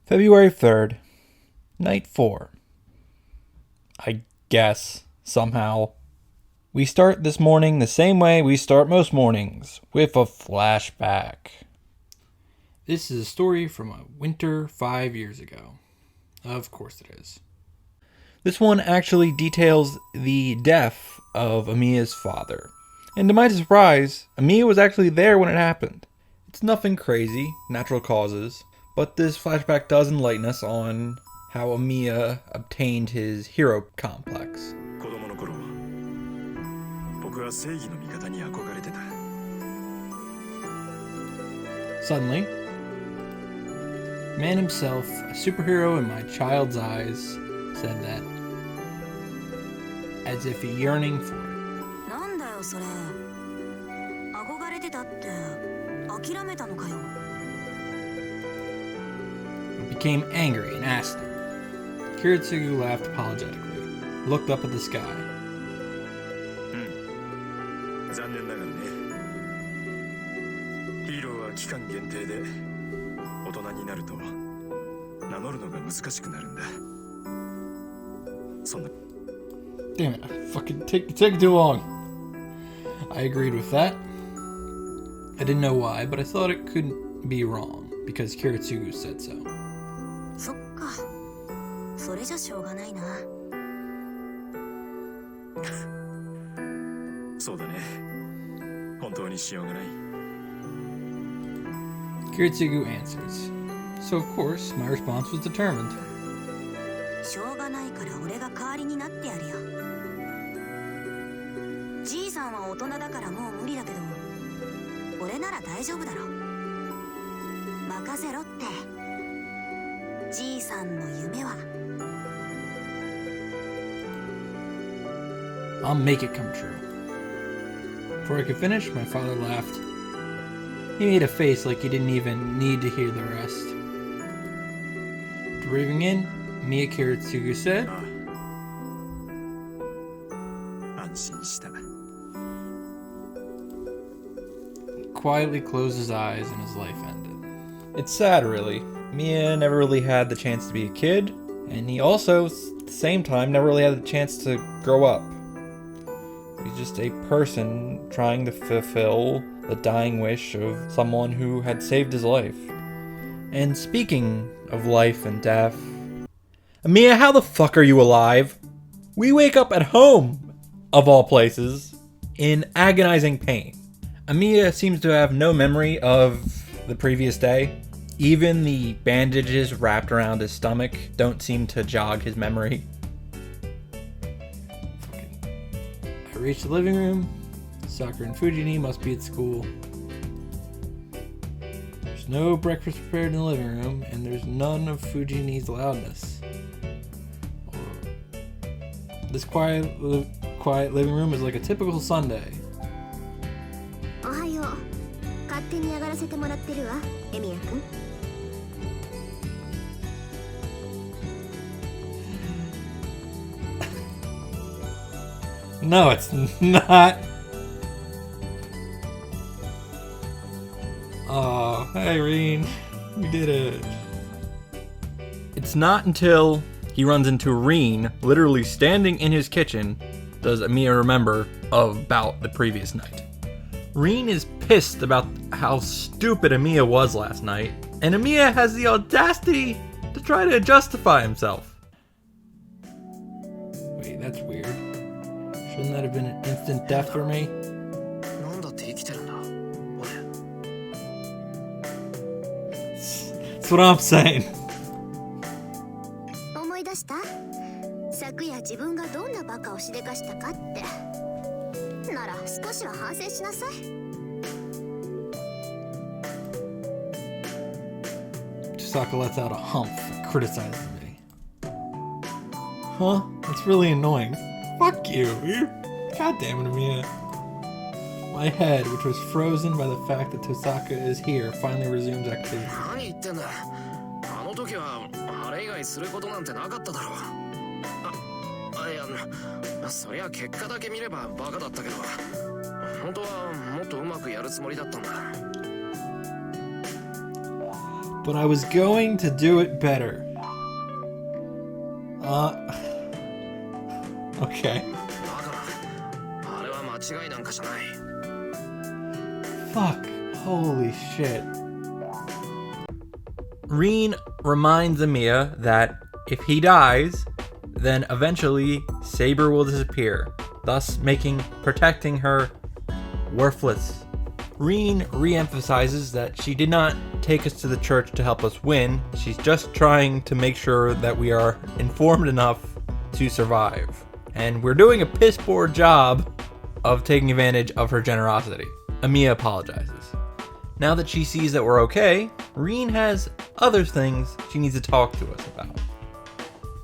February 3rd, night 4. I guess, somehow. We start this morning the same way we start most mornings, with a flashback. This is a story from a winter 5 years ago. Of course it is. This one actually details the death of Amiya's father. And to my surprise, Amiya was actually there when it happened. It's nothing crazy, natural causes, but this flashback does enlighten us on how Amiya obtained his hero complex. Suddenly, man himself, a superhero in my child's eyes, said that, as if yearning for it. I became angry and asked him. Kiritsugu laughed apologetically, looked up at the sky. Damn it, I fucking take too long. I agreed with that. I didn't know why, but I thought it couldn't be wrong, because Kiritsugu said so. Kiritsugu answers. So of course, my response was determined. I'll make it come true. Before I could finish, my father laughed. He made a face like he didn't even need to hear the rest. Breathing in, Amiya Kiritsugu said, quietly closed his eyes and his life ended. It's sad, really. Amiya never really had the chance to be a kid, and he also, at the same time, never really had the chance to grow up. He's just a person trying to fulfill the dying wish of someone who had saved his life. And speaking of life and death, Amiya, how the fuck are you alive? We wake up at home, of all places, in agonizing pain. Amiya seems to have no memory of the previous day. Even the bandages wrapped around his stomach don't seem to jog his memory. I reach the living room. Sakura and Fujini must be at school. There's no breakfast prepared in the living room, and there's none of Fujini's loudness. This quiet living room is like a typical Sunday. No, it's not. Oh, hey, Rin. You did it. It's not until he runs into Rin, literally standing in his kitchen, does Amiya remember about the previous night. Rin is pissed about how stupid Amiya was last night, and Amiya has the audacity to try to justify himself. Wait, that's weird. Shouldn't that have been an instant death for me? That's what I'm saying. Chisaka lets out a humph and criticizes me. Huh? That's really annoying. Fuck you. God damn it, Amiya. My head, which was frozen by the fact that Tosaka is here, finally resumes activity. But I was going to do it better. Okay. Fuck. Holy shit. Rin reminds Amiya that if he dies, then eventually Saber will disappear, thus making protecting her worthless. Rin re-emphasizes that she did not take us to the church to help us win. She's just trying to make sure that we are informed enough to survive. And we're doing a piss poor job of taking advantage of her generosity. Amiya apologizes. Now that she sees that we're okay, Rin has other things she needs to talk to us about.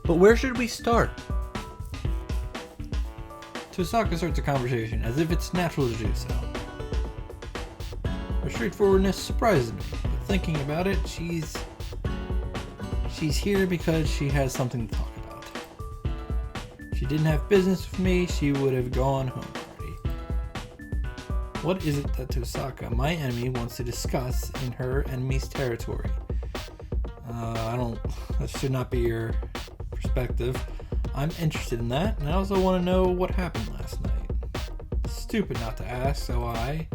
But where should we start? Tosaka starts a conversation as if it's natural to do so. Her straightforwardness surprises me, but thinking about it, she's here because she has something to talk about. If she didn't have business with me, she would have gone home already. What is it that Tosaka, my enemy, wants to discuss in her enemy's territory? That should not be your perspective. I'm interested in that, and I also want to know what happened last night. Stupid not to ask, so I...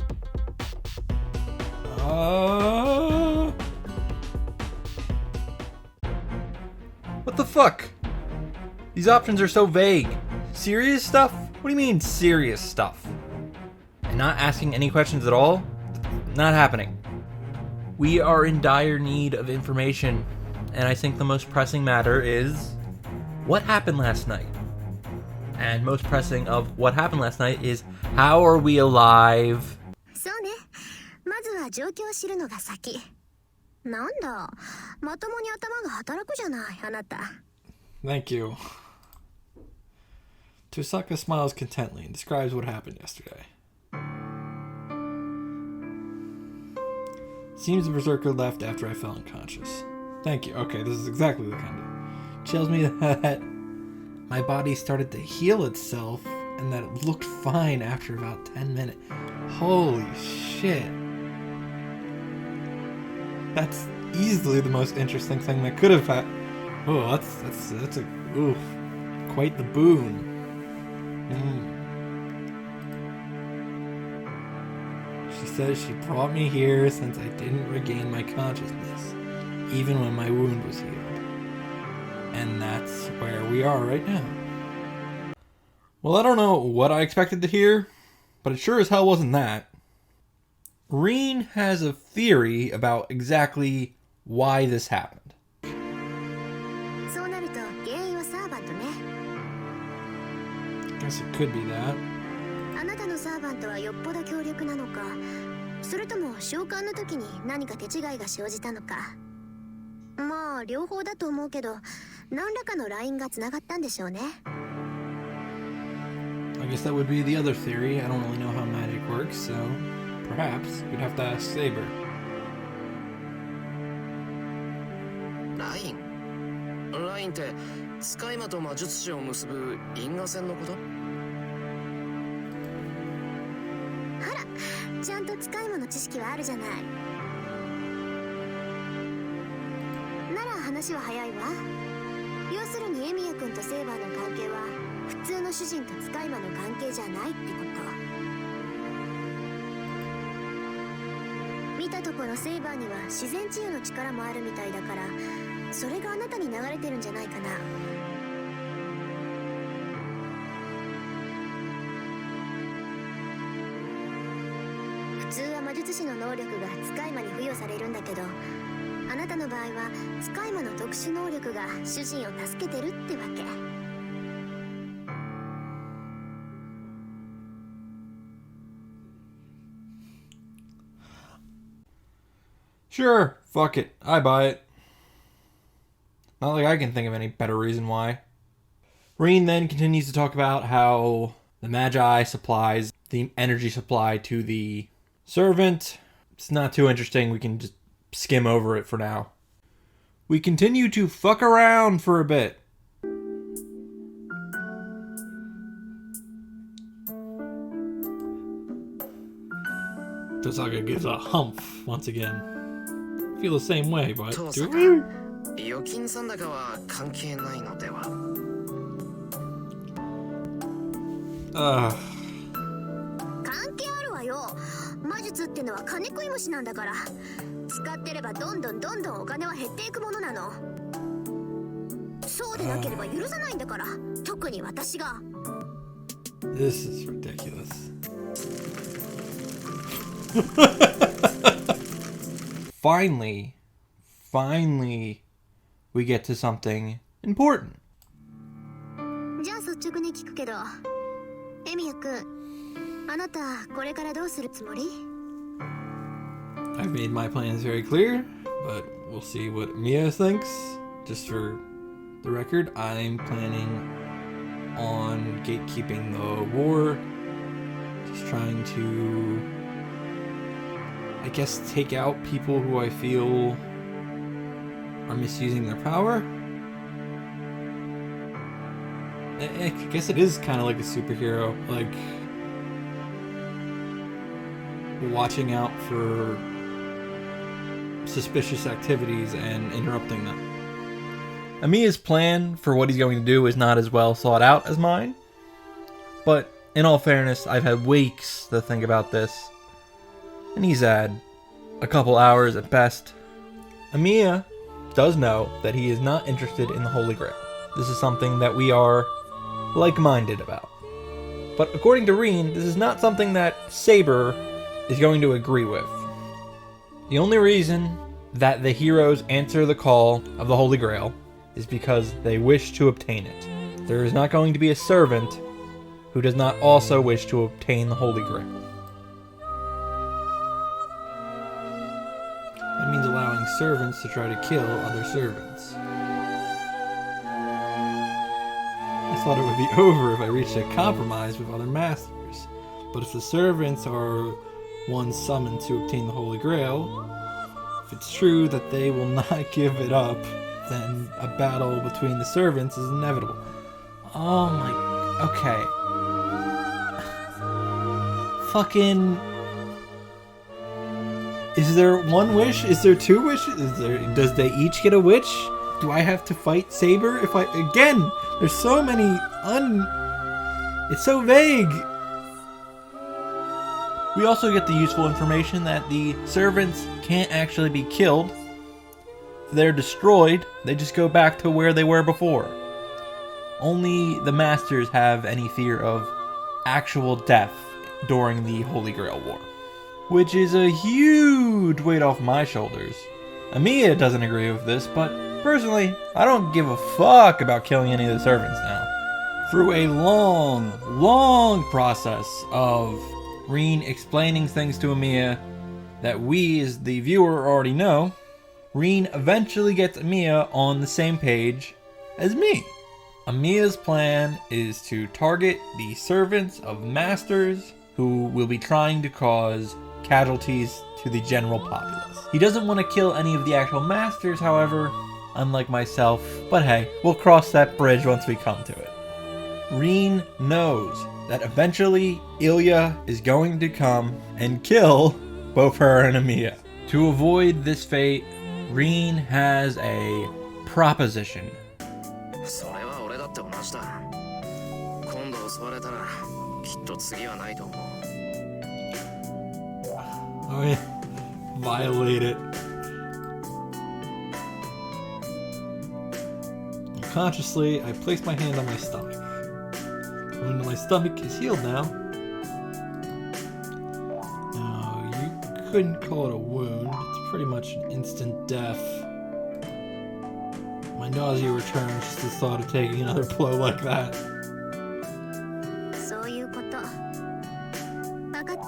What the fuck? These options are so vague. Serious stuff? What do you mean, serious stuff? And not asking any questions at all? Not happening. We are in dire need of information, and I think the most pressing matter is... what happened last night? And most pressing of what happened last night is, how are we alive? そうね。まずは状況を知るのが先。なんだ、まともに頭が働くじゃない、あなた。Thank you. Tosaka smiles contently and describes what happened yesterday. Seems the berserker left after I fell unconscious. Thank you. Okay, this is exactly the kind of... tells me that my body started to heal itself and that it looked fine after about 10 minutes. Holy shit. That's easily the most interesting thing that could have happened. Oh, that's a oof, quite the boon. She says she brought me here since I didn't regain my consciousness, even when my wound was healed. And that's where we are right now. Well, I don't know what I expected to hear, but it sure as hell wasn't that. Rin has a theory about exactly why this happened. そうなると原因はサーバントね。 Guess it could be that. あなたのサーバントはよっぽど強力なのか、それとも召喚の時に何か手違いが生じたのか。まあ両方だと思うけど、何らかのラインがつながったんでしょうね。I guess that would be the other theory. I don't really know how magic works, so perhaps we'd have to ask Saber. ラインって使い魔と魔術師を結ぶ因果線のこと？あら、ちゃんと使い魔の知識はあるじゃない。なら話は早いわ。要するにエミヤ君とセイバーの関係は普通の主人と使い魔の関係じゃないってこと。見たところセイバーには自然治癒の力もあるみたいだから、それがあなたに流れてるんじゃないかな。普通は魔術師の能力が使い魔に付与されるんだけど、あなたの場合は使い魔の特殊能力が主人を助けてるってわけ。Sure, fuck it. I buy it. Not like I can think of any better reason why. Rin then continues to talk about how the Magi supplies the energy supply to the servant. It's not too interesting. We can just skim over it for now. We continue to fuck around for a bit. Tosaka gives a humph once again. feel the same way, but 父 do さ we? ん預金残高は関係ないのでは 関係あるわよ。魔術ってのは金食い虫なんだから。使ってればどんどんお金は減っていくものなの。そうでなければ許さないんだから。特に私が。 This is ridiculous. Finally, we get to something important. じゃあ率直に聞くけど、エミヤくん、あなたこれからどうするつもり？ I've made my plans very clear, but we'll see what Mia thinks. Just for the record, I'm planning on gatekeeping the war. Just trying to, I guess, take out people who I feel are misusing their power. I guess it is kind of like a superhero, like watching out for suspicious activities and interrupting them. Amiya's plan for what he's going to do is not as well thought out as mine, but in all fairness, I've had weeks to think about this, and he's had a couple hours at best. Amiya does know that he is not interested in the Holy Grail. This is something that we are like-minded about. But according to Reen, this is not something that Saber is going to agree with. The only reason that the heroes answer the call of the Holy Grail is because they wish to obtain it. There is not going to be a servant who does not also wish to obtain the Holy Grail. That means allowing servants to try to kill other servants. I thought it would be over if I reached a compromise with other masters, but if the servants are ones summoned to obtain the Holy Grail, if it's true that they will not give it up, then a battle between the servants is inevitable. Oh my... okay. Fucking... Is there one wish? Is there two wishes? Does they each get a wish? Do I have to fight Saber if I... Again! There's so many It's so vague! We also get the useful information that the servants can't actually be killed. If they're destroyed, they just go back to where they were before. Only the masters have any fear of actual death during the Holy Grail War, which is a huge weight off my shoulders. Amiya doesn't agree with this, but personally, I don't give a fuck about killing any of the servants now. Through a long process of Reen explaining things to Amiya that we as the viewer already know, Reen eventually gets Amiya on the same page as me. Amiya's plan is to target the servants of masters who will be trying to cause casualties to the general populace. He doesn't want to kill any of the actual masters, however, unlike myself, but hey, we'll cross that bridge once we come to it. Reen knows that eventually Ilya is going to come and kill both her and Amiya. To avoid this fate, Reen has a proposition. それは俺だって同じだ。今度襲われたらきっと次はないと思う。 Oh yeah, violate it. Unconsciously, I place my hand on my stomach. The wound on my stomach is healed now. No, you couldn't call it a wound. It's pretty much an instant death. My nausea returns just the thought of taking another blow like that. そういうこと。分かった。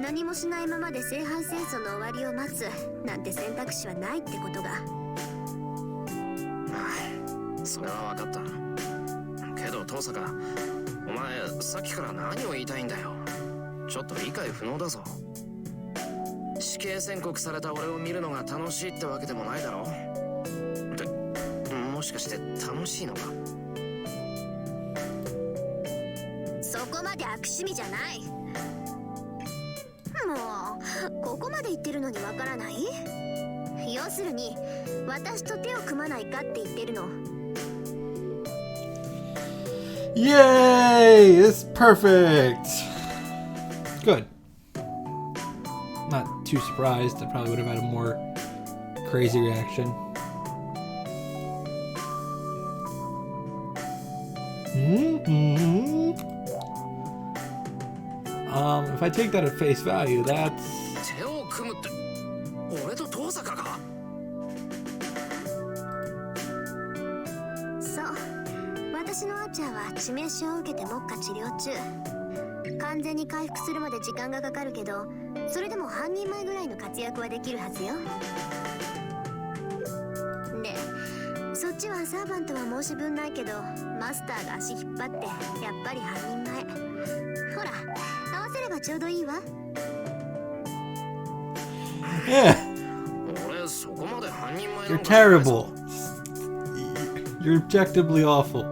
何もしないままで西藩戦争の終わりを待つなんて選択肢はないってことが。それは分かった。けど遠坂、お前さっきから何を言いたいんだよ。ちょっと理解不能だぞ。死刑宣告された俺を見るのが楽しいってわけでもないだろ。もしかして楽しいのか。そこまで悪趣味じゃない。もうここまで言ってるのにわからない？要するに私と手を組まないかって言ってるの。 Yay! It's perfect! Good. Not too surprised. I probably would have had a more crazy reaction. If I take that at face value, that's... 手を組むって俺と遠坂が？そう、私のアーチャーは致命傷を受けて目下治療中。完全に回復するまで時間がかかるけど、それでも半人前ぐらいの活躍はできるはずよ。で、そっちはサーバントは申し分ないけど、マスターが足引っ張ってやっぱり半人前。ほら、合わせればちょうどいいわ。 Yeah, 俺そこまで半人前な you're んかないぞ。 terrible. You're objectively awful.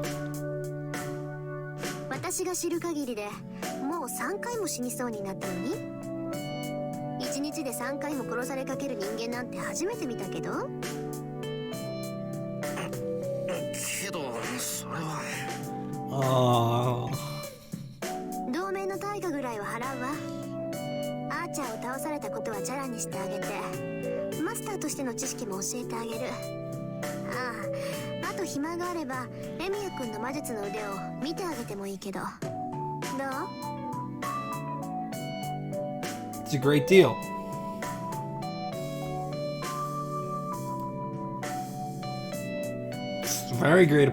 私が知る限りでもう3回も死にそうになったのに、1日で3回も殺されかける人間なんて初めて見たけど。けどそれは。 同盟の対価ぐらいは払うわ。アーチャーを倒されたことはチャラにしてあげて、マスターとしての知識も教えてあげる。あと暇があればレミヤ君の魔術の腕を見てあげてもいいけど。どう？ It's a great deal. It's very great.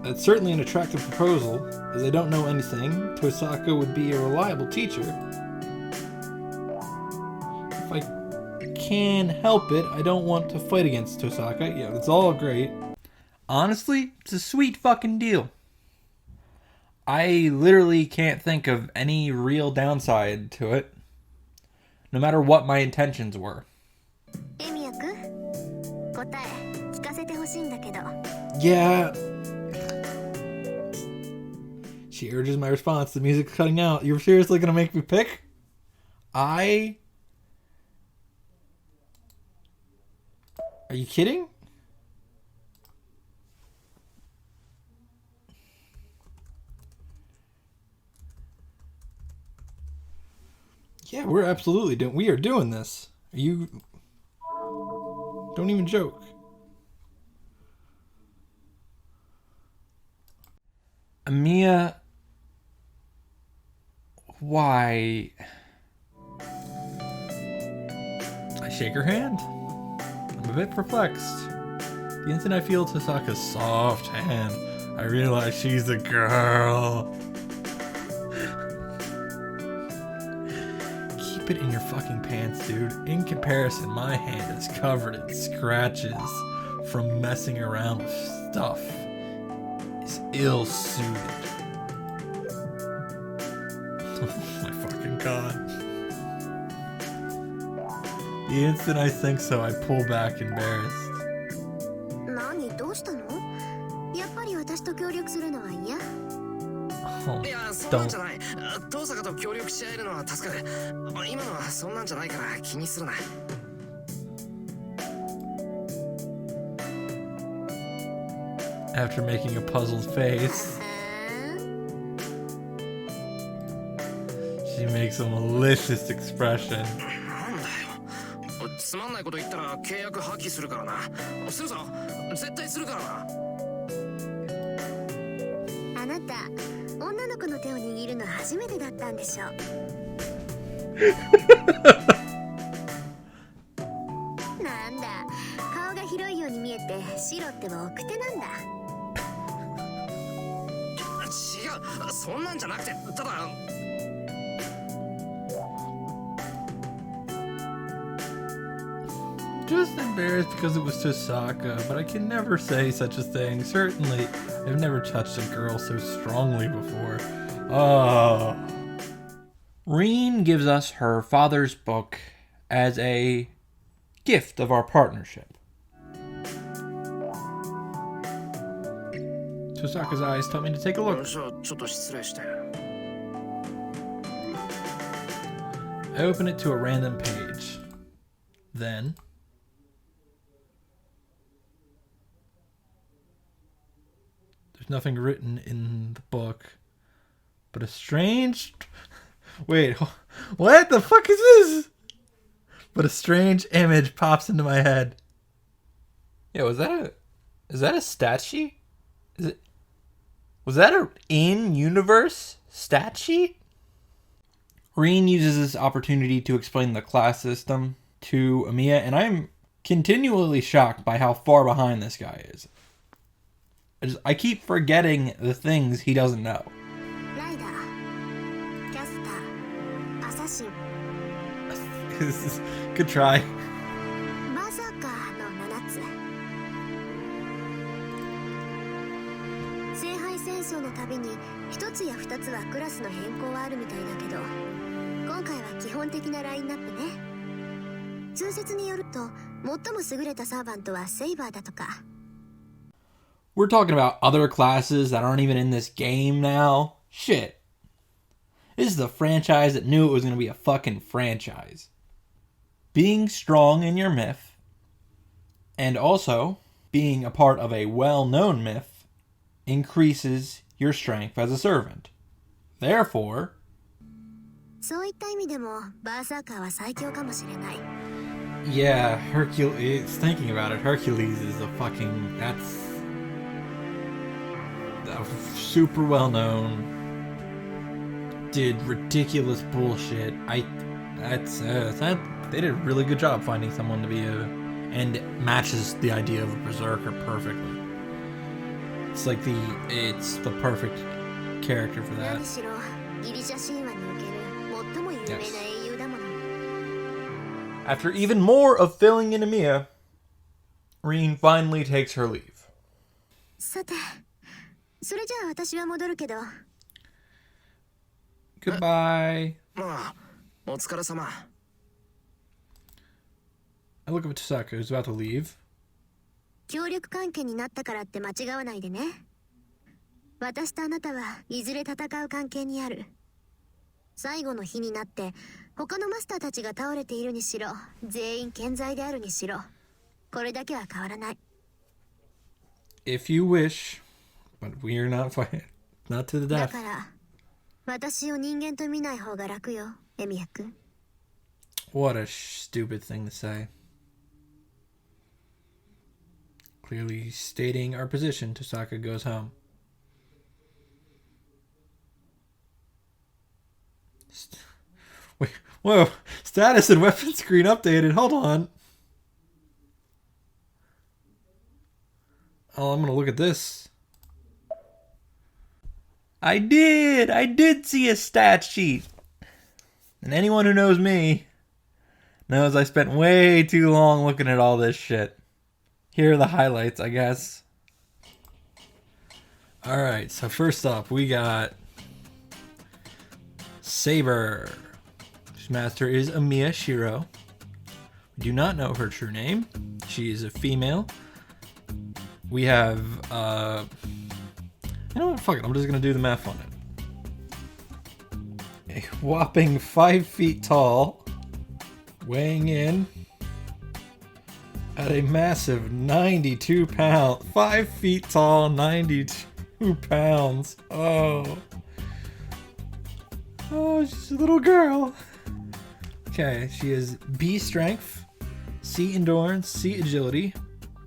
It's certainly an attractive proposal. As I don't know anything, Tosaka would be a reliable teacher. If I can help it, I don't want to fight against Tosaka. Yeah, it's all great. Honestly, it's a sweet fucking deal. I literally can't think of any real downside to it, no matter what my intentions were. エミヤ君、答え聞かせてほしいんだけど。 Yeah. She urges my response. The music's cutting out. You're seriously gonna make me pick? Are you kidding? Yeah, we are doing this. Don't even joke. Mia, why? I shake her hand. I'm a bit perplexed. The instant I feel Tosaka's soft hand, I realize she's a girl. Keep it in your fucking pants, dude. In comparison, my hand is covered in scratches from messing around with stuff. It's ill-suited. Oh my fucking god. The instant I think so, I pull back embarrassed. 何どうしたの？やっぱり私と協力するのは嫌？ Oh, いや、そんなんじ don't. ゃない。遠坂と協力し合えるのは助かる。今のはそんなんじゃないから気にするな。After making a puzzled face, she makes a malicious expression. なんだよ。つまんないこと言ったら契約破棄するからな。するぞ。絶対するからな。あなた、女の子の手を握るの初めてだったんでしょ。なんだ、顔が広いように見えて白っても奥手なんだ。違う、そんなんじゃなくて、ただ。Just embarrassed because it was Tosaka, but I can never say such a thing. Certainly, I've never touched a girl so strongly before. Oh. Reen gives us her father's book as a gift of our partnership. Tosaka's eyes tell me to take a look. じゃあちょっと失礼して。open it to a random page. Then there's nothing written in the book, but a strange... Wait, what the fuck is this? But a strange image pops into my head. Yeah, is that a stat sheet? Was that a in-universe stat sheet? Rin uses this opportunity to explain the class system to Amiya, and I'm continually shocked by how far behind this guy is. I keep forgetting the things he doesn't know. ライダー、キャスター、アサシン、 Good try. バーサーカーの7つ。聖杯戦争のたびに1つや2つはクラスの変更はあるみたいだけど、今回は基本的なラインナップね。通説によると最も優れたサーバントはセイバーだとか。 We're talking about other classes that aren't even in this game now. Shit. This is the franchise that knew it was going to be a fucking franchise. Being strong in your myth, and also being a part of a well-known myth, increases your strength as a servant. Therefore... そういった意味でもバーサーカーは最強かもしれない。 Yeah, Hercules... Thinking about it, Hercules is a fucking... That's... super well known. Did ridiculous bullshit. They did a really good job finding someone to be and it matches the idea of a berserker perfectly. It's the perfect character for that. 何しろギリシャ神話における最も有名な英雄だもの。 After even more of filling in Amiya, Rin finally takes her leave. さて、それじゃあ私は戻るけど。 Goodbye. まあ、お疲れ様。I look up at Tosaka, who's about to leave. 協力関係になったからって間違わないでね。私とあなたはいずれ戦う関係にある。最後の日になって他のマスターたちが倒れているにしろ、全員健在であるにしろ、これだけは変わらない。 If you wish, but we are not fighting. Not to the だ death. から私を人間と見ない方が楽よ、エミヤ君。 What a stupid thing to say. Clearly stating our position, Tosaka goes home. Wait, whoa! Status and weapon screen updated. Hold on. Oh, I'm gonna look at this. I did see a stat sheet. And anyone who knows me knows I spent way too long looking at all this shit. Here are the highlights, I guess. Alright, so first up, we got Saber. Whose master is Amiya Shiro. We do not know her true name. She is a female. We have, you know what, fuck it, I'm just gonna do the math on it. A whopping 5 feet tall, weighing in at a massive 92 pounds. 5 feet tall, 92 pounds. Oh, she's a little girl. Okay, she is B strength, C endurance, C agility,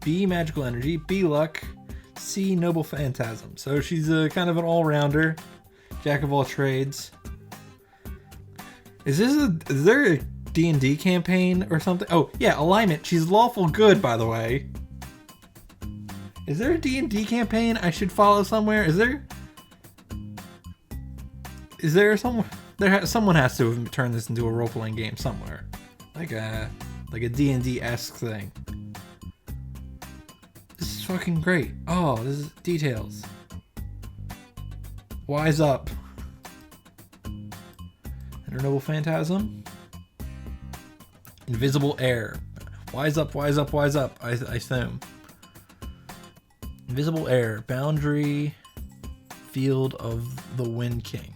B magical energy, B luck, C noble phantasm. So she's a kind of an all-rounder, jack of all trades. Is there a D&D campaign or something? Oh, yeah, alignment. She's lawful good, by the way. Is there a D&D campaign I should follow somewhere? Is there someone? Someone has to have turned this into a role-playing game somewhere. Like a D&D-esque thing. This is fucking great. Oh, this is details. Wise up. And her noble phantasm. Invisible air. Wise up, wise up, wise up, I assume. Invisible air. Boundary field of the Wind King.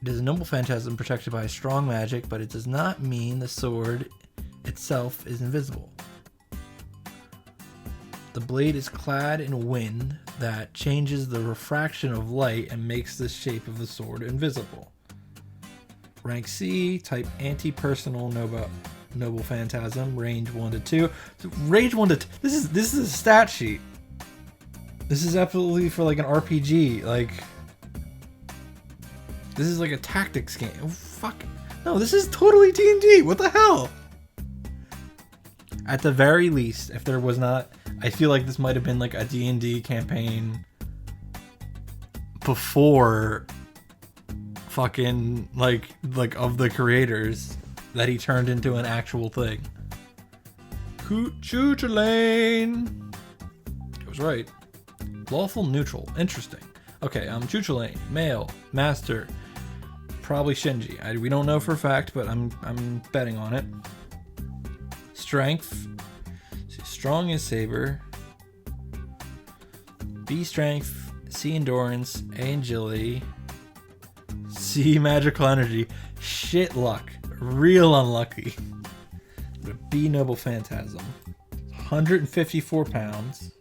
It is a noble phantasm protected by strong magic, but it does not mean the sword itself is invisible. The blade is clad in wind that changes the refraction of light and makes the shape of the sword invisible. Rank C, type anti-personal noble phantasm, range 1 to 2. So range 1 to 2. This is a stat sheet. This is absolutely for like an RPG. Like, this is like a tactics game. Oh, fuck. No, this is totally D&D. What the hell? At the very least, if there was not, I feel like this might have been like a D&D campaign before fucking like of the creators that he turned into an actual thing. Cuchulainn. I was right. Lawful neutral. Interesting. Okay, Cuchulainn, male, master, probably Shinji. We don't know for a fact, but I'm betting on it. Strength. Strong is Saber. B strength, C endurance, A agility, C magical energy. Shit luck. Real unlucky. B noble phantasm. 154 pounds.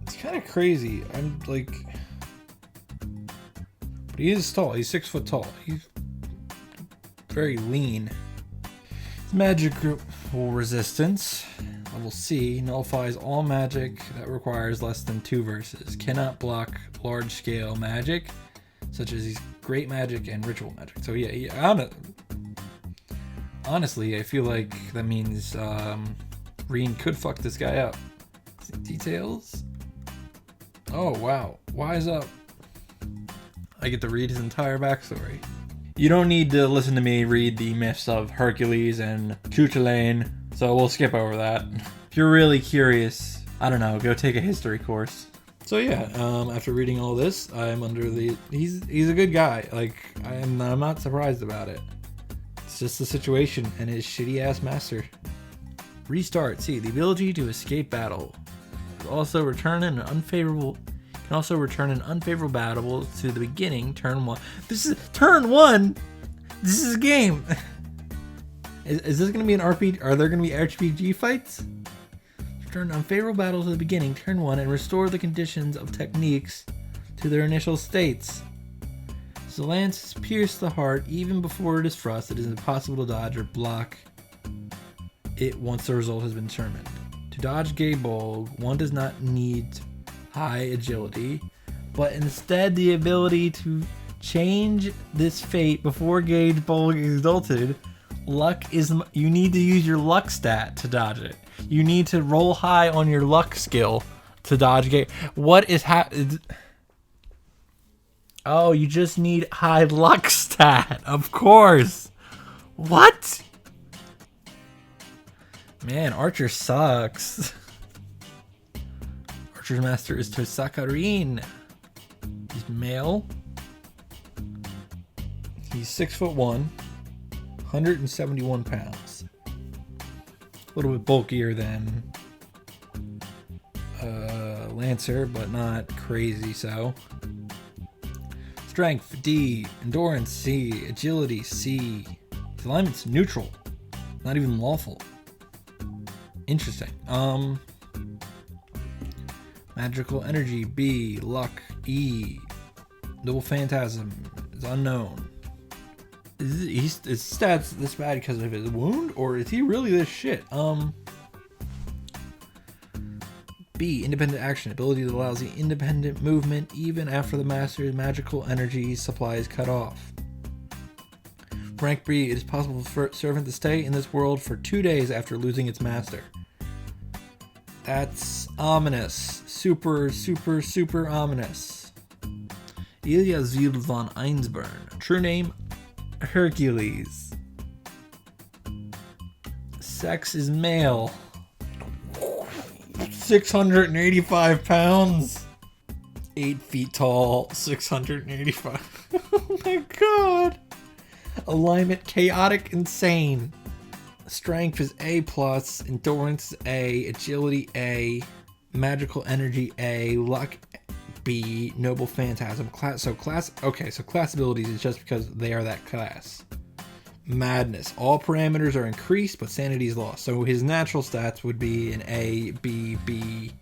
It's kind of crazy. I'm like, but he is tall. He's 6 foot tall. He's very lean. His magical resistance. Level C nullifies all magic that requires less than 2 verses. Cannot block large-scale magic, such as great magic and ritual magic. So yeah. Honestly, I feel like that means Reen could fuck this guy up. Details. Oh wow, wise up. I get to read his entire backstory. You don't need to listen to me read the myths of Hercules and Cuchulainn, so we'll skip over that. If you're really curious, I don't know, go take a history course. So yeah, after reading all this, I'm under the he's a good guy. Like I'm not surprised about it. It's just the situation and his shitty ass master. Restart. See, the ability to escape battle. Can also return an unfavorable battle to the beginning, turn 1. This is turn 1. This is a game. Is this going to be an RPG? Are there going to be RPG fights? Return unfavorable battle to the beginning, turn 1, and restore the conditions of techniques to their initial states. So the lance has pierced the heart even before it is thrust. It is impossible to dodge or block it once the result has been determined. To dodge Gay Bolg, one does not need high agility, but instead the ability to change this fate before Gage Bolg is exalted. You need to use your luck stat to dodge it. You need to roll high on your luck skill to dodge Gage. What is Oh, you just need high luck stat, of course. What? Man, Archer sucks. Archer's master is Tosaka Reen. He's male. He's 6'1", 171 pounds. A little bit bulkier than Lancer, but not crazy so. Strength D, endurance C, agility C. His alignment's neutral, not even lawful. Interesting. Magical energy B, luck E, noble phantasm is unknown. Is his stats this bad because of his wound, or is he really this shit? B, independent action, ability that allows the independent movement even after the master's magical energy supply is cut off. Rank B, it is possible for a servant to stay in this world for 2 days after losing its master. That's ominous. Super, super, super ominous. Ilya Ziel von Einsburn. True name, Hercules. Sex is male. 685 pounds. 8 feet tall. 685. Oh my god. Alignment chaotic insane. Strength is A+, endurance A, agility A, magical energy A, luck B, Noble Phantasm. So class abilities is just because they are that class. Madness. All parameters are increased, but sanity is lost. So his natural stats would be an A, B, B,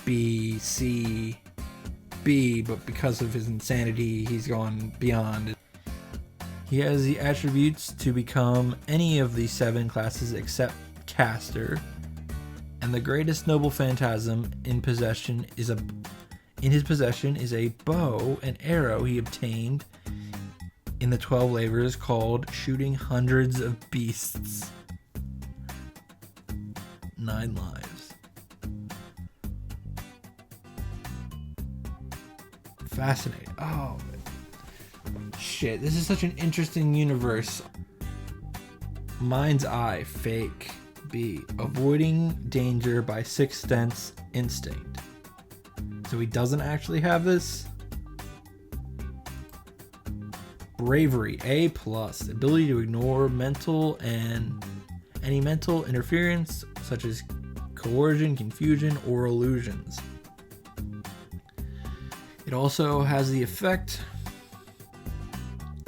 B, C, B, but because of his insanity, he's gone beyond. He has the attributes to become any of the 7 classes except Caster, and the greatest Noble Phantasm in his possession is a bow and arrow he obtained in the 12 labors called Shooting Hundreds of Beasts. 9 lives. Fascinating. Oh, shit. This is such an interesting universe. Mind's Eye, fake. B, avoiding danger by sixth sense instinct. So he doesn't actually have this. Bravery, A+, ability to ignore mental and any mental interference such as coercion, confusion, or illusions. It also has the effect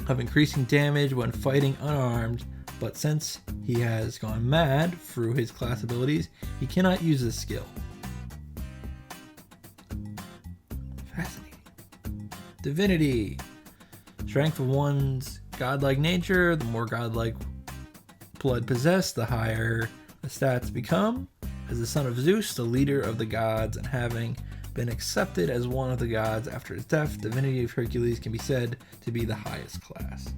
of increasing damage when fighting unarmed, but since he has gone mad through his class abilities, he cannot use this skill. Fascinating. Divinity. Strength of one's godlike nature. The more godlike blood possessed, the higher the stats become. As the son of Zeus, the leader of the gods, and having been accepted as one of the gods after his death, Divinity of Hercules can be said to be the highest class.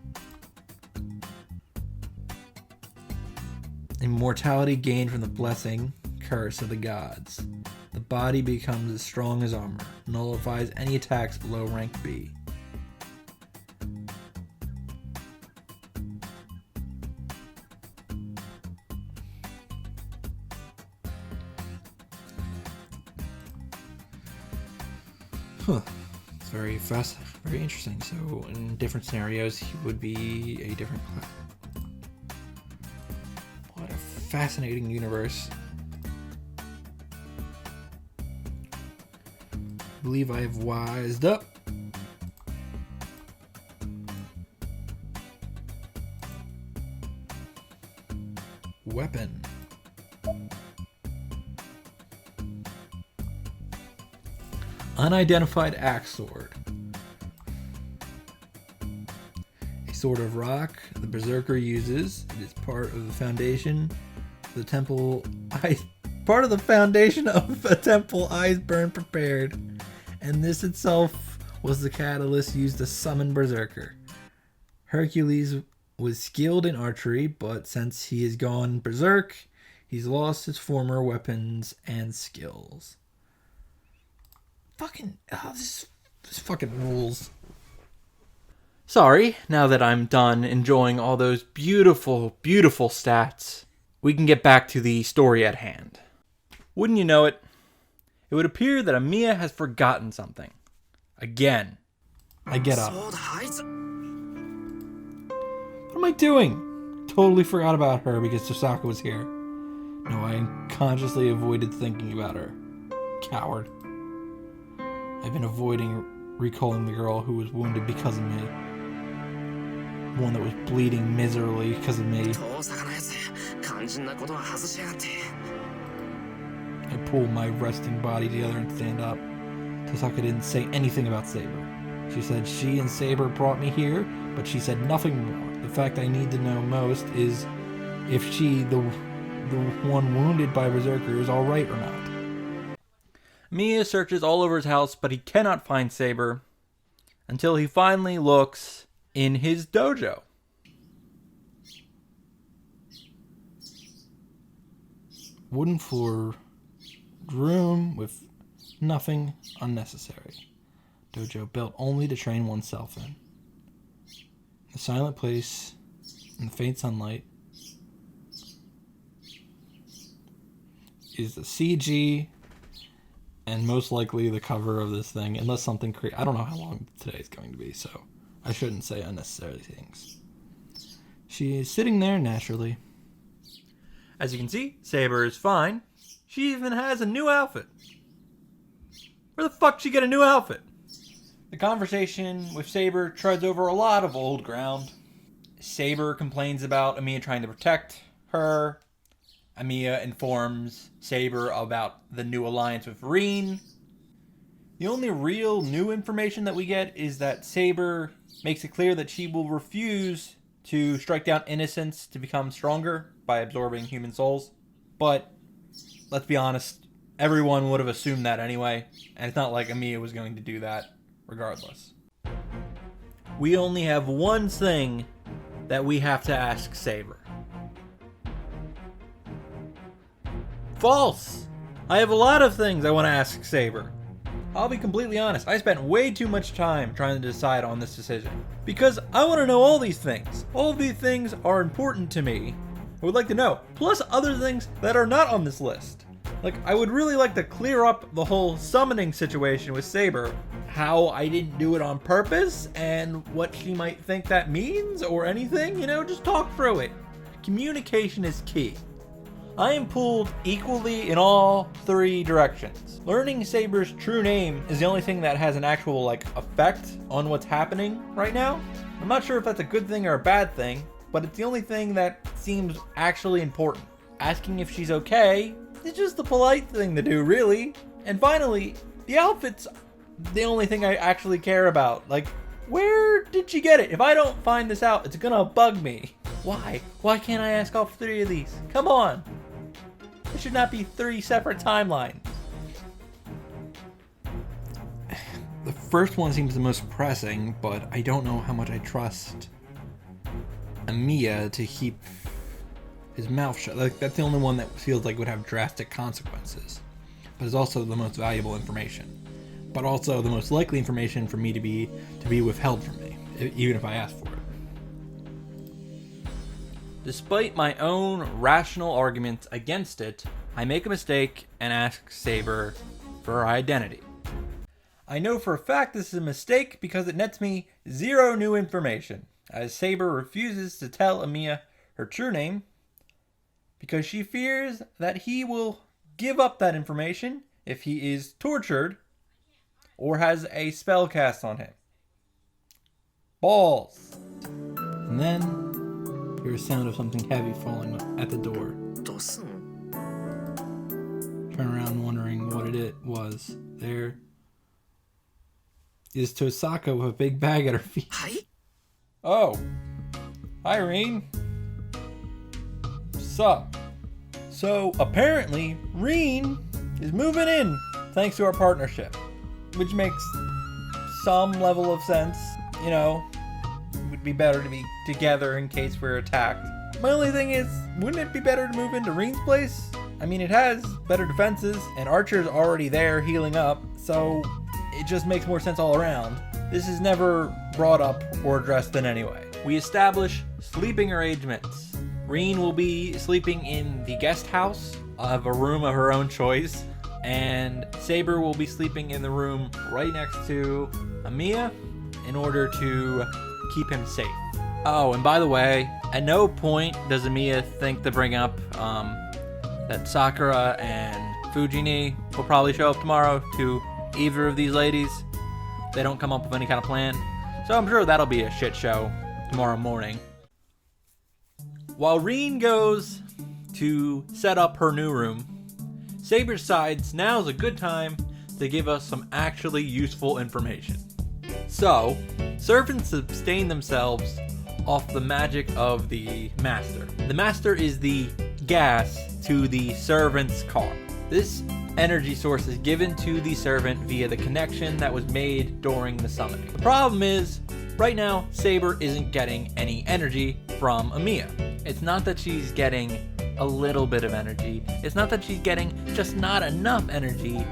Immortality gained from the blessing, curse of the gods. The body becomes as strong as armor. Nullifies any attacks below rank B. Huh. It's very fast, very interesting. So in different scenarios, he would be a different class. What a fascinating universe. I believe I have wised up. Weapon. Unidentified axe sword. A sword of rock the berserker uses. It is part of the foundation of the temple. Part of the foundation of a temple Iceburn prepared, and this itself was the catalyst used to summon berserker. Hercules was skilled in archery, but since he has gone berserk, he's lost his former weapons and skills. This fucking rules. Sorry, now that I'm done enjoying all those beautiful, beautiful stats, we can get back to the story at hand. Wouldn't you know it? It would appear that Amiya has forgotten something. Again. I get up. What am I doing? Totally forgot about her because Tosaka was here. No, I unconsciously avoided thinking about her. Coward. I've been avoiding recalling the girl who was wounded because of me. One that was bleeding miserably because of me. I pulled my resting body together and stand up. Tosaka didn't say anything about Saber. She said she and Saber brought me here, but she said nothing more. The fact I need to know most is if she, the one wounded by Berserker, is alright or not. Mia searches all over his house, but he cannot find Saber until he finally looks in his dojo. Wooden floor room with nothing unnecessary. Dojo built only to train oneself in. The silent place in the faint sunlight is the CG and most likely the cover of this thing, unless something I don't know how long today is going to be, so I shouldn't say unnecessary things. She is sitting there naturally. As you can see, Saber is fine. She even has a new outfit. Where the fuck she get a new outfit? The conversation with Saber treads over a lot of old ground. Saber complains about Amiya trying to protect her. Amiya informs Saber about the new alliance with Reen. The only real new information that we get is that Saber makes it clear that she will refuse to strike down innocents to become stronger by absorbing human souls. But let's be honest, everyone would have assumed that anyway, and it's not like Amiya was going to do that regardless. We only have one thing that we have to ask Saber. False! I have a lot of things I want to ask Saber. I'll be completely honest, I spent way too much time trying to decide on this decision. Because I want to know all these things. All of these things are important to me. I would like to know. Plus other things that are not on this list. Like, I would really like to clear up the whole summoning situation with Saber. How I didn't do it on purpose, and what she might think that means, or anything, just talk through it. Communication is key. I am pulled equally in all three directions. Learning Saber's true name is the only thing that has an actual, effect on what's happening right now. I'm not sure if that's a good thing or a bad thing, but it's the only thing that seems actually important. Asking if she's okay is just the polite thing to do, really. And finally, the outfit's the only thing I actually care about. Where did she get it? If I don't find this out, it's gonna bug me. Why? Why can't I ask all three of these? Come on. It should not be three separate timelines. The first one seems the most pressing, but I don't know how much I trust Amiya to keep his mouth shut. That's the only one that feels like would have drastic consequences, but is also the most valuable information, but also the most likely information for me to be withheld from me, even if I ask for it. Despite my own rational arguments against it, I make a mistake and ask Saber for her identity. I know for a fact this is a mistake because it nets me zero new information, as Saber refuses to tell Amiya her true name because she fears that he will give up that information if he is tortured or has a spell cast on him. Balls. And then hear a sound of something heavy falling at the door. Turn around wondering what it was. There is Tosaka with a big bag at her feet. Oh. Hi, Reen. Sup? So, apparently, Reen is moving in thanks to our partnership, which makes some level of sense. It would be better to be together in case we're attacked. My only thing is, wouldn't it be better to move into Reen's place? I mean, it has better defenses, and Archer's already there healing up, so it just makes more sense all around. This is never brought up or addressed in any way. We establish sleeping arrangements. Reen will be sleeping in the guest house of a room of her own choice, and Saber will be sleeping in the room right next to Amiya in order to keep him safe. Oh, and by the way, at no point does Amiya think to bring up that Sakura and Fujini will probably show up tomorrow to either of these ladies. They don't come up with any kind of plan. So I'm sure that'll be a shit show tomorrow morning. While Reen goes to set up her new room, Saber decides now's a good time to give us some actually useful information. So, servants sustain themselves off the magic of the Master. The Master is the gas to the servant's car. This energy source is given to the servant via the connection that was made during the summoning. The problem is, right now, Saber isn't getting any energy from Amiya. It's not that she's getting a little bit of energy. It's not that she's getting just not enough energy.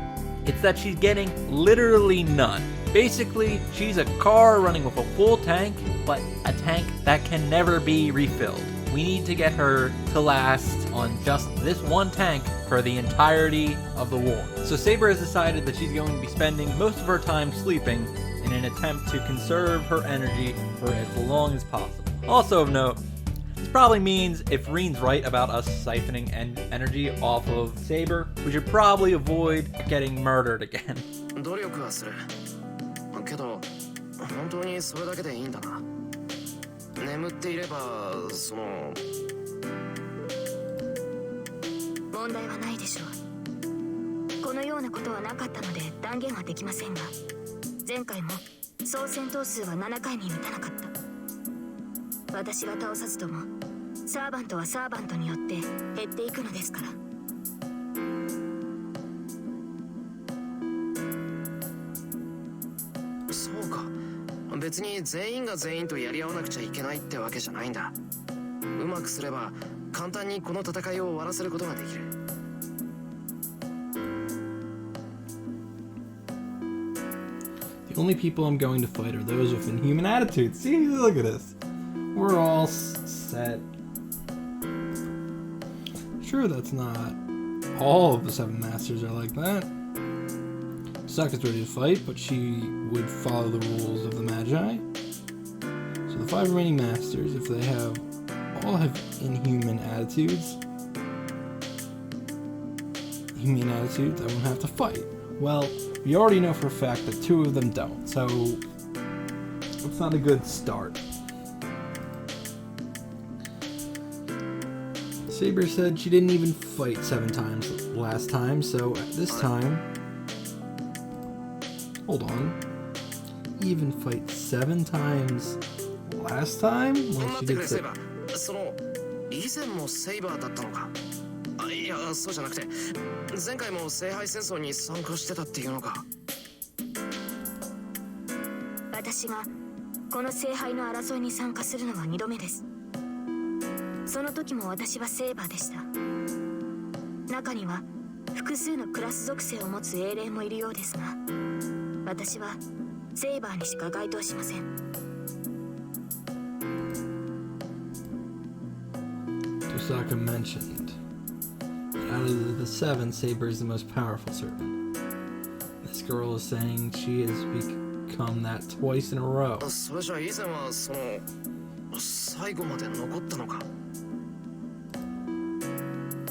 It's that she's getting literally none. Basically, she's a car running with a full tank, but a tank that can never be refilled. We need to get her to last on just this one tank for the entirety of the war. So Saber has decided that she's going to be spending most of her time sleeping in an attempt to conserve her energy for as long as possible. Also of note, This probably means if Reen's right about us siphoning energy off of Saber, we should probably avoid getting murdered again. 努力はするけど本当にそれだけでいいんだな眠っていればその問題はないでしょうこのようなことはなかったので断言はできませんが前回も総戦闘数は7回に満たなかった私が倒さずともサーバントはサーバントによって減っていくのですからそうか別に全員が全員とやり合わなくちゃいけないってわけじゃないんだうまくすれば簡単にこの戦いを終わらせることができるThe only people I'm going to fight are those with inhuman attitudes. See, look at this. We're all set. Sure, that's not all of the 7 masters are like that. Sokka's ready to fight, but she would follow the rules of the Magi. So the 5 remaining masters, if they all have inhuman attitudes, I won't have to fight. Well, we already know for a fact that 2 of them don't, so it's not a good start. Saber said she didn't even fight 7 times last time, so at this time... Hold on. Even fight 7 times last time? Well, she did say... その以前もセイバーだったのかいやそうじゃなくて前回も聖杯戦争に参加してたっていうのか私がこの聖杯の争いに参加するのは2度目ですその時も私はセイバーでした中には複数のクラス属性を持つ英霊もいるようですが私はセイバーにしか該当しませんTosaka mentioned that out of the 7, Saber is the most powerful servant. This girl is saying she has become that twice in a row. それじゃ以前はその最後まで残ったのか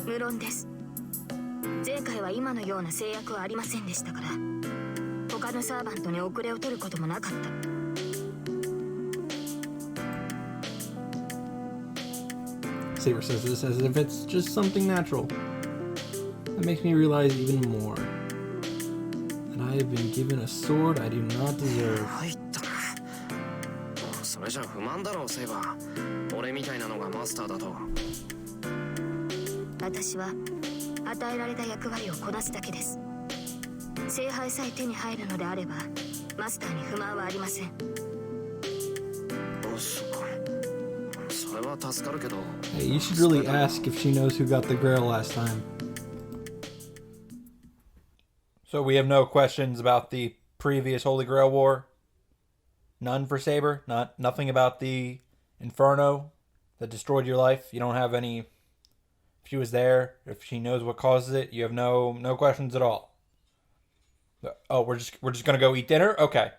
無論です前回は今のような制約はありませんでしたから他のサーバントに遅れを取ることもなかった Saber says this as if it's just something natural. That makes me realize even more that I have been given a sword I do not deserve. 入ったなそれじゃ不満だろうセイバー俺みたいなのがマスターだと私は与えられた役割をこなすだけです聖杯さえ手に入るのであればマスターに不満はありませんそれは助かるけど Hey, you should really ask if she knows who got the grail last time. So we have no questions about the previous Holy Grail War? None for Saber? Nothing about the Inferno that destroyed your life? You don't have any... If she was there, if she knows what causes it, you have no questions at all? Oh, we're just gonna go eat dinner? Okay.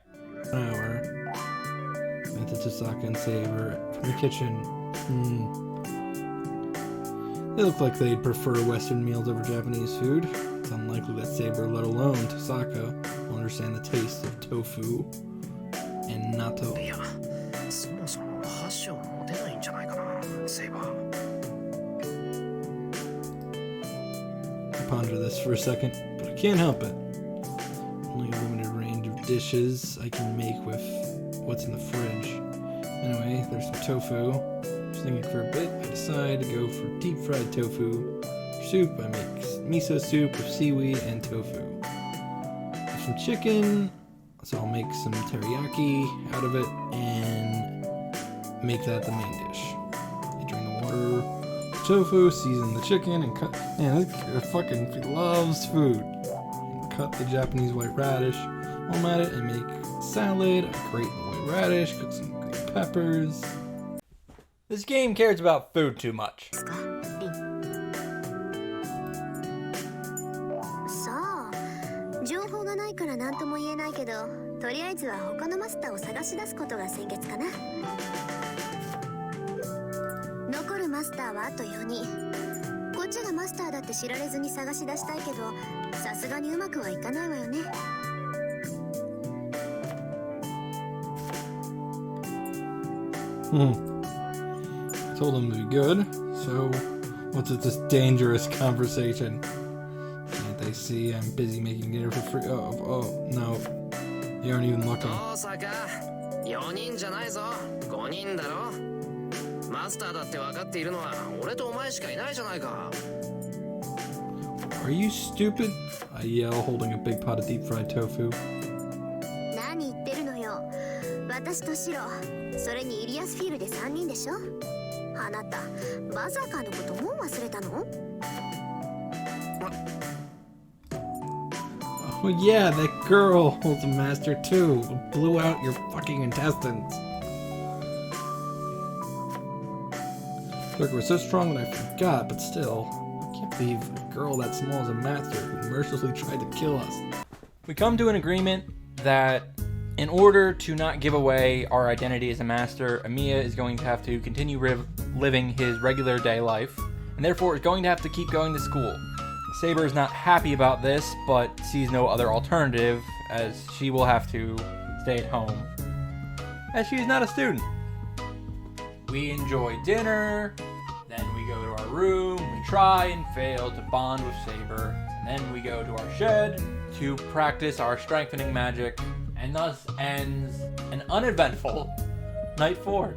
Hour. Went to Tosaka and Saber from the kitchen. They look like they'd prefer Western meals over Japanese food. It's unlikely that Saber, let alone Tosaka, will understand the taste of tofu and natto. いやそもそも箸を持てないんじゃないかなセイバー I ponder this for a second, but I can't help it. Only a limited range of dishes I can make with what's in the fridge. Anyway, there's some tofu. Just thinking for a bit, I decide to go for deep fried tofu. For soup, I make miso soup with seaweed and tofu. There's some chicken, so I'll make some teriyaki out of it and make that the main dish. I drain the water, tofu, season the chicken, and cut. Man, this guy fucking loves food. Cut the Japanese white radish, warm at it, and make salad. I grate the white radish, cook some green peppers. This game cares about food too much. そう情報がないから何とも言えないけどとりあえずは他のマスターを探し出すことが先決かな残マスターはあと4人。こっちがマスターだって知られずに探し出したいけど、さすがにうまくはいかないわよね。I told him to be good, so what's with this dangerous conversation? Can't they see I'm busy making dinner for free? Oh, no. You aren't even looking. 遠坂、4人じゃないぞ、5人だろ。マスターだって分かっているのは俺とお前しかいないじゃないか。Are you stupid? I yell, holding a big pot of deep fried tofu. 何言ってるのよ。私とシロ、それにイリアスフィールで3人でしょ。あなたバザーカーのこともう忘れたの？ Oh yeah, that girl was a master too. Blew out your fucking intestines. Look, we're so strong that I forgot, but still, I can't believe a girl that small is a master who mercilessly tried to kill us. We come to an agreement that in order to not give away our identity as a master, Amiya is going to have to continue living his regular day life, and therefore is going to have to keep going to school. Saber is not happy about this, but sees no other alternative, as she will have to stay at home, as she is not a student. We enjoy dinner, then we go to our room, we try and fail to bond with Saber, and then we go to our shed to practice our strengthening magic, and thus ends an uneventful night 4.